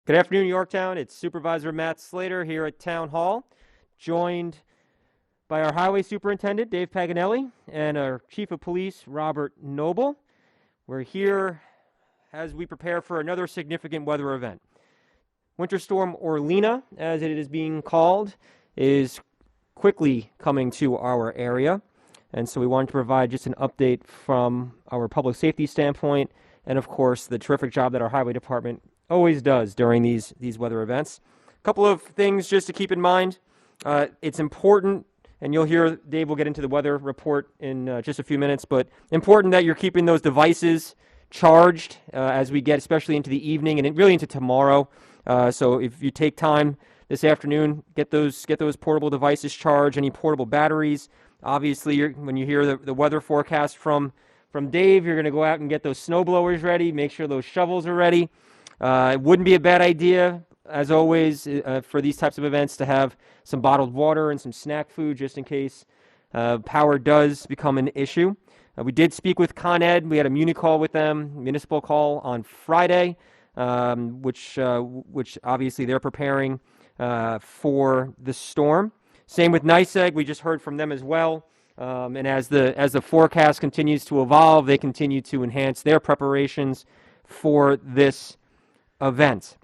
Good afternoon, Yorktown. It's Supervisor Matt Slater here at Town Hall, joined by our Highway Superintendent, Dave Paganelli, and our Chief of Police, Robert Noble. We're here as we prepare for another significant weather event. Winter Storm Orlena, as it is being called, is quickly coming to our area, and so we wanted to provide just an update from our public safety standpoint, and of course, the terrific job that our Highway Department always does during these weather events. A couple of things just to keep in mind. It's important, and you'll hear Dave will get into the weather report in just a few minutes, but important that you're keeping those devices charged as we get especially into the evening and really into tomorrow. So if you take time this afternoon, get those portable devices charged, any portable batteries. Obviously, when you hear the weather forecast from Dave, you're going to go out and get those snow blowers ready, make sure those shovels are ready. It wouldn't be a bad idea, as always, for these types of events to have some bottled water and some snack food just in case power does become an issue. We did speak with Con Ed. We had a municipal call on Friday, which obviously they're preparing for the storm. Same with NYSEG. We just heard from them as well. And as the forecast continues to evolve, they continue to enhance their preparations for this event.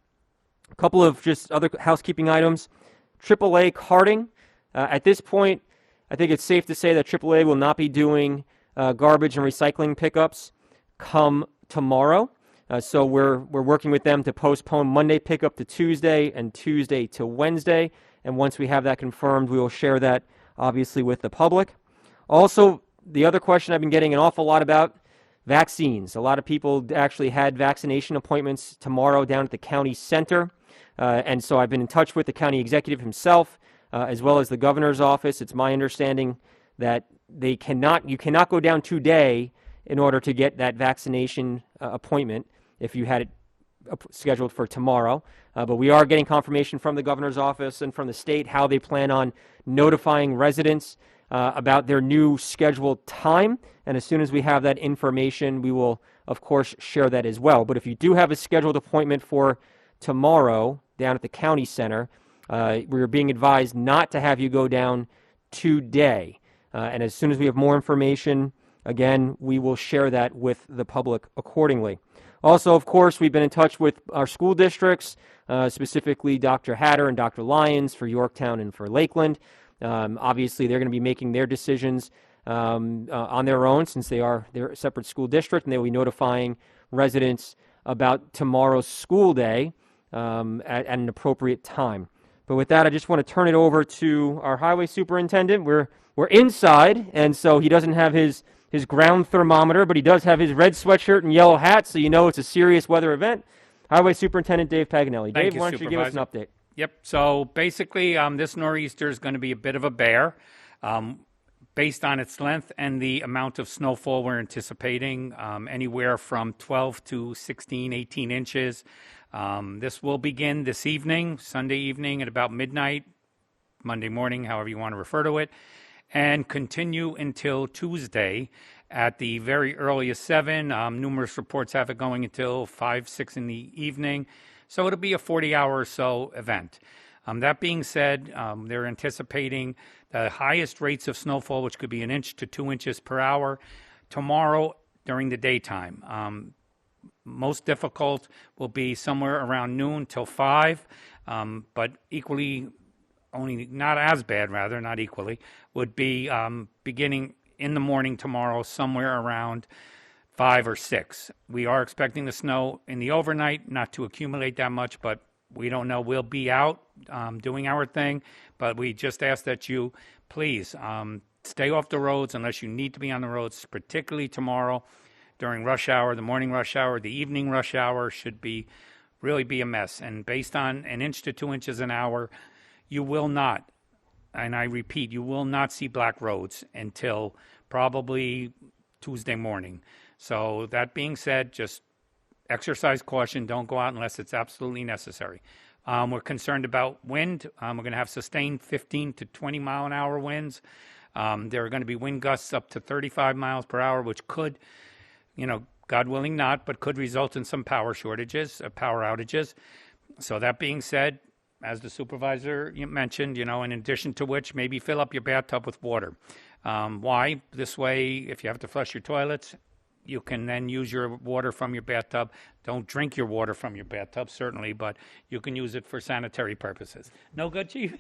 A couple of just other housekeeping items. AAA karting. At this point, I think it's safe to say that AAA will not be doing garbage and recycling pickups come tomorrow. So we're working with them to postpone Monday pickup to Tuesday and Tuesday to Wednesday. And once we have that confirmed, we will share that obviously with the public. Also, the other question I've been getting an awful lot about, vaccines. A lot of people actually had vaccination appointments tomorrow down at the county center. And so I've been in touch with the county executive himself, as well as the governor's office. It's my understanding that you cannot go down today in order to get that vaccination appointment if you had it scheduled for tomorrow. But we are getting confirmation from the governor's office and from the state how they plan on notifying residents about their new scheduled time. And as soon as we have that information, we will, of course, share that as well. But if you do have a scheduled appointment for tomorrow down at the county center, we're being advised not to have you go down today. And as soon as we have more information, again, we will share that with the public accordingly. Also, of course, we've been in touch with our school districts, specifically Dr. Hatter and Dr. Lyons for Yorktown and for Lakeland. Obviously, they're going to be making their decisions on their own since they're a separate school district, and they will be notifying residents about tomorrow's school day at an appropriate time. But with that, I just want to turn it over to our highway superintendent. We're inside, and so he doesn't have his ground thermometer, but he does have his red sweatshirt and yellow hat, so you know it's a serious weather event. Highway Superintendent Dave Paganelli. Dave, why don't you give us an update? Yep. So basically, this nor'easter is going to be a bit of a bear based on its length and the amount of snowfall we're anticipating, anywhere from 12 to 16, 18 inches. This will begin this evening, Sunday evening at about midnight, Monday morning, however you want to refer to it, and continue until Tuesday at the very earliest 7. Numerous reports have it going until 5, 6 in the evening. So it'll be a 40-hour or so event. That being said, they're anticipating the highest rates of snowfall, which could be 1 inch to 2 inches per hour, tomorrow during the daytime. Most difficult will be somewhere around noon till 5, but equally, not equally, would be beginning in the morning tomorrow, somewhere around 5 or 6. We are expecting the snow in the overnight, not to accumulate that much, but we don't know. We'll be out doing our thing, but we just ask that you please stay off the roads unless you need to be on the roads, particularly tomorrow during rush hour, the morning rush hour, the evening rush hour should really be a mess. And based on 1 inch to 2 inches an hour, you will not, and I repeat, you will not see black roads until probably Tuesday morning. So that being said, just exercise caution. Don't go out unless it's absolutely necessary. We're concerned about wind. We're going to have sustained 15 to 20 mile an hour winds. There are going to be wind gusts up to 35 miles per hour, which could, God willing not, but could result in some power outages. So that being said, as the supervisor you mentioned, in addition to which, maybe fill up your bathtub with water. Why? This way, if you have to flush your toilets, you can then use your water from your bathtub. Don't drink your water from your bathtub, certainly, but you can use it for sanitary purposes. No good, Chief?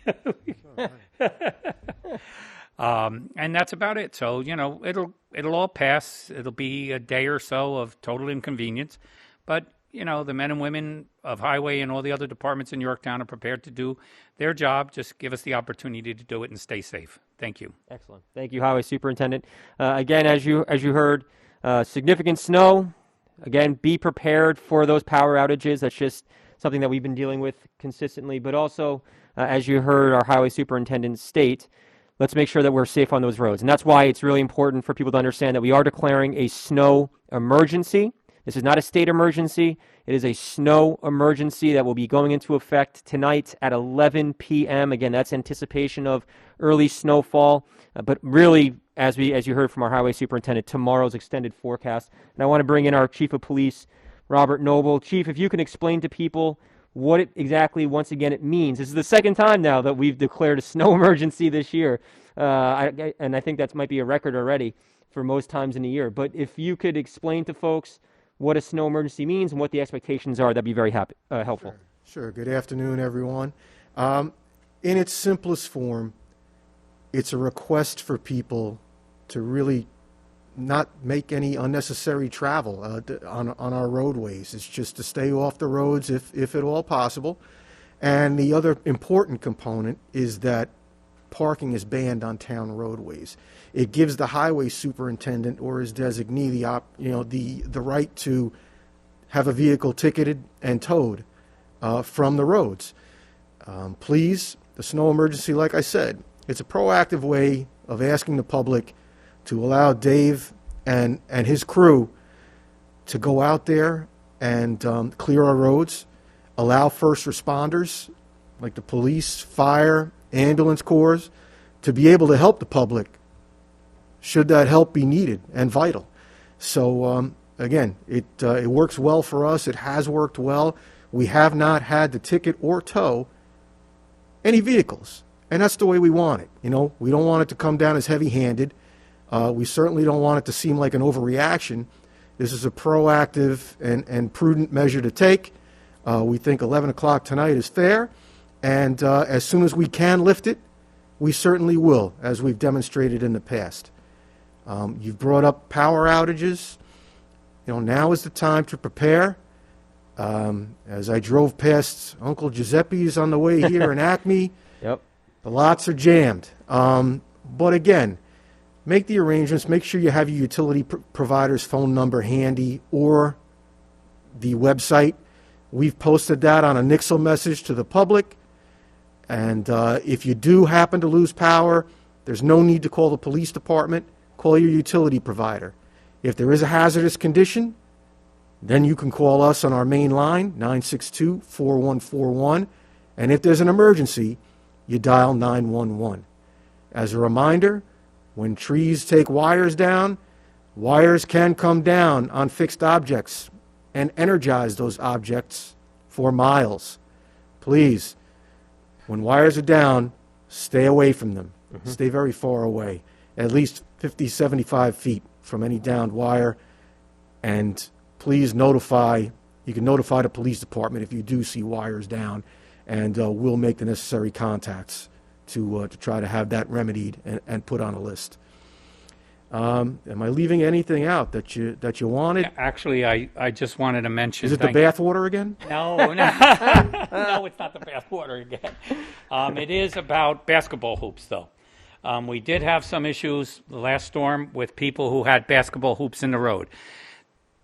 And that's about it. So, it'll all pass. It'll be a day or so of total inconvenience. But, the men and women of Highway and all the other departments in Yorktown are prepared to do their job. Just give us the opportunity to do it and stay safe. Thank you. Excellent. Thank you, Highway Superintendent. Again, as you heard, significant snow. Again, be prepared for those power outages. That's just something that we've been dealing with consistently. But also, as you heard our Highway Superintendent state, let's make sure that we're safe on those roads. And that's why it's really important for people to understand that we are declaring a snow emergency. This is not a state emergency. It is a snow emergency that will be going into effect tonight at 11 p.m. Again, that's anticipation of early snowfall. But really, as you heard from our Highway Superintendent, tomorrow's extended forecast. And I want to bring in our Chief of Police, Robert Noble. Chief, if you can explain to people what it exactly, once again, it means. This is the second time now that we've declared a snow emergency this year. And I think that might be a record already for most times in a year. But if you could explain to folks what a snow emergency means and what the expectations are, that'd be very helpful. Sure. Good afternoon, everyone. In its simplest form, it's a request for people to really not make any unnecessary travel on our roadways. It's just to stay off the roads if at all possible. And the other important component is that parking is banned on town roadways. It gives the highway superintendent or his designee the right to have a vehicle ticketed and towed from the roads. Please, the snow emergency, like I said, it's a proactive way of asking the public to allow Dave and his crew to go out there and clear our roads, allow first responders like the police, fire, ambulance corps to be able to help the public should that help be needed and vital. So again, it works well for us. It has worked well. We have not had to ticket or tow any vehicles, and that's the way we want it. We don't want it to come down as heavy-handed. We certainly don't want it to seem like an overreaction. This is a proactive and prudent measure to take. We think 11 o'clock tonight is fair, and as soon as we can lift it, we certainly will, as we've demonstrated in the past. You've brought up power outages. Now is the time to prepare. As I drove past Uncle Giuseppe's on the way here in Acme, Yep. the lots are jammed. But again, make the arrangements. Make sure you have your utility provider's phone number handy or the website. We've posted that on a Nixle message to the public. And if you do happen to lose power, there's no need to call the police department. Call your utility provider. If there is a hazardous condition, then you can call us on our main line, 962-4141. And if there's an emergency, you dial 911. As a reminder, when trees take wires down, wires can come down on fixed objects and energize those objects for miles. Please, when wires are down, stay away from them. Stay very far away, at least 50, 75 feet from any downed wire. And please you can notify the police department if you do see wires down, and we'll make the necessary contacts to try to have that remedied and put on a list. Am I leaving anything out that you wanted? Actually, I just wanted to mention... Is it the bath water again? No, no, no, it's not the bath water again. It is about basketball hoops, though. We did have some issues the last storm with people who had basketball hoops in the road.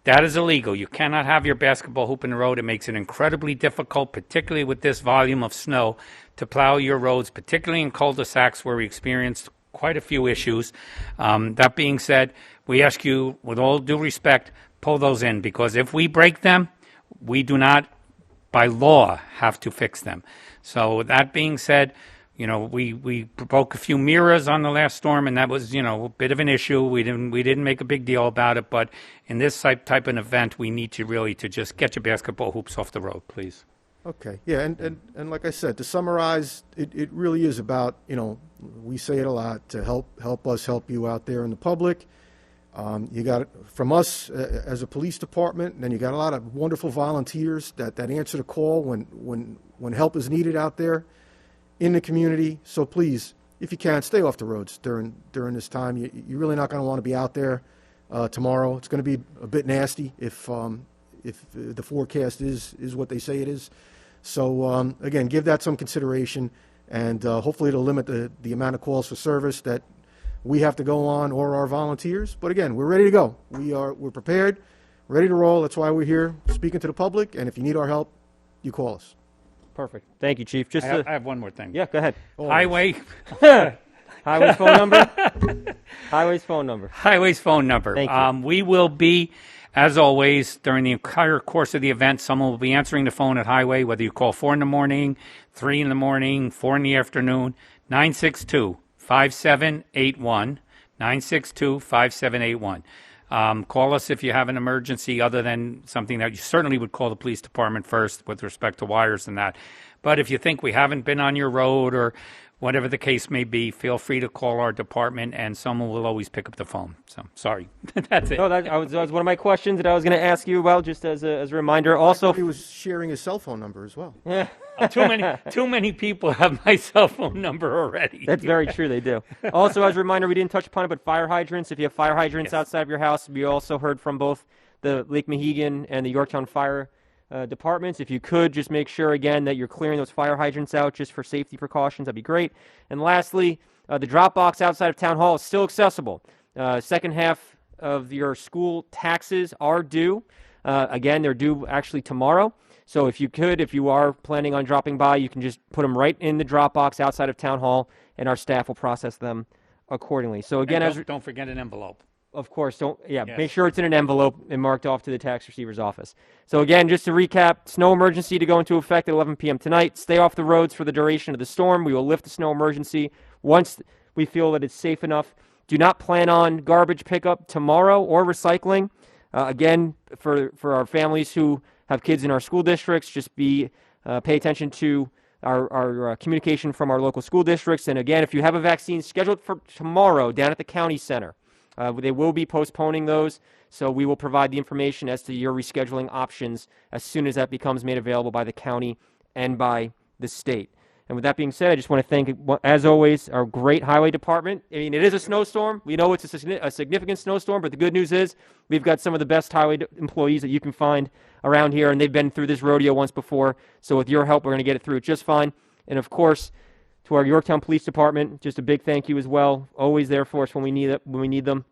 That is illegal. You cannot have your basketball hoop in the road. It makes it incredibly difficult, particularly with this volume of snow, to plow your roads, particularly in cul-de-sacs where we experienced quite a few issues. That being said, we ask you, with all due respect, pull those in, because if we break them, we do not, by law, have to fix them. So that being said, we broke a few mirrors on the last storm, and that was, a bit of an issue. We didn't make a big deal about it, but in this type of event, we need to really just get your basketball hoops off the road, please. Okay, yeah, and like I said, to summarize, it really is about, we say it a lot, to help us help you out there in the public. You got it from us as a police department, and then you got a lot of wonderful volunteers that answer the call when help is needed out there in the community. So please, if you can, stay off the roads during this time. You're really not going to want to be out there tomorrow. It's going to be a bit nasty if the forecast is what they say it is. So again, give that some consideration, and hopefully it'll limit the amount of calls for service that we have to go on, or our volunteers. But again, we're ready to go. We're prepared, ready to roll. That's why we're here speaking to the public. And if you need our help, you call us. Perfect. Thank you, Chief. I have one more thing. Yeah, go ahead. Highway. Highway's phone number. Highway's phone number. Highway's phone number. Thank you. We will be, as always, during the entire course of the event, someone will be answering the phone at Highway, whether you call 4 in the morning, 3 in the morning, 4 in the afternoon, 962-5781, 962-5781. Call us if you have an emergency other than something that you certainly would call the police department first with respect to wires and that. But if you think we haven't been on your road or whatever the case may be, feel free to call our department and someone will always pick up the phone. So, sorry. That's it. No, that was one of my questions that I was going to ask you about, just as a reminder. Also, He was sharing his cell phone number as well. Too many people have my cell phone number already. that's very true, they do. Also, as a reminder, we didn't touch upon it, but fire hydrants. If you have fire hydrants outside of your house, we also heard from both the Lake Mohegan and the Yorktown Fire departments. If you could, just make sure, again, that you're clearing those fire hydrants out just for safety precautions. That'd be great. And lastly, the drop box outside of Town Hall is still accessible. Second half of your school taxes are due. Again, they're due actually tomorrow. So if you are planning on dropping by, you can just put them right in the drop box outside of Town Hall, and our staff will process them accordingly. So again, Don't forget an envelope. of course, Yes. make sure it's in an envelope and marked off to the tax receiver's office. So again, just to recap, snow emergency to go into effect at 11 p.m. tonight. Stay off the roads for the duration of the storm. We will lift the snow emergency once we feel that it's safe enough. Do not plan on garbage pickup tomorrow or recycling. Again, for our families who have kids in our school districts, just pay attention to our communication from our local school districts. And again, if you have a vaccine scheduled for tomorrow down at the county center, they will be postponing those, so we will provide the information as to your rescheduling options as soon as that becomes made available by the county and by the state. And with that being said, I just want to thank, as always, our great highway department. I mean, it is a snowstorm. We know it's a significant snowstorm, but the good news is we've got some of the best highway employees that you can find around here, and they've been through this rodeo once before. So with your help, we're going to get it through it just fine. And of course, to our Yorktown Police Department, just a big thank you as well. Always there for us when we need them.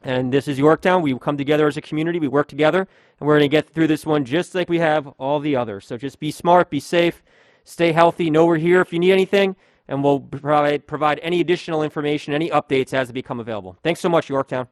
And this is Yorktown. We come together as a community. We work together, and we're going to get through this one just like we have all the others. So just be smart, be safe, stay healthy. Know we're here if you need anything, and we'll provide any additional information, any updates as they become available. Thanks so much, Yorktown.